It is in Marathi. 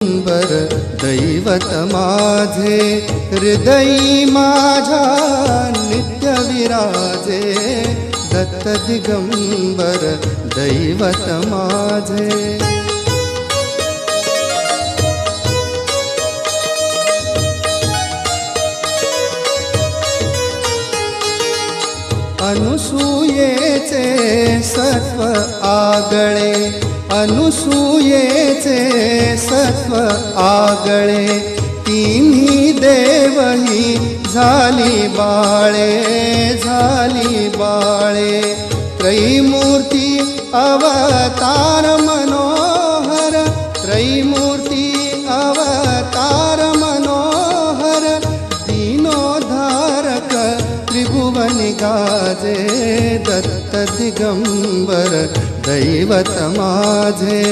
दिगंबर दैवत माझे हृदयी माझ्या नित्य विराजे दत्त दिगंबर दैवत माझे। अनुसूयेचे सत्व आगळे अनुसूयेचे सत्व आगळे तिन्ही देवही झाली बाळे त्रैमूर्ती अवतार मनोहर त्रैमूर्ती अवतार मनोहर दीनोद्धारक त्रिभुवनि गाजे दत्त दिगंबर दैवत माझे।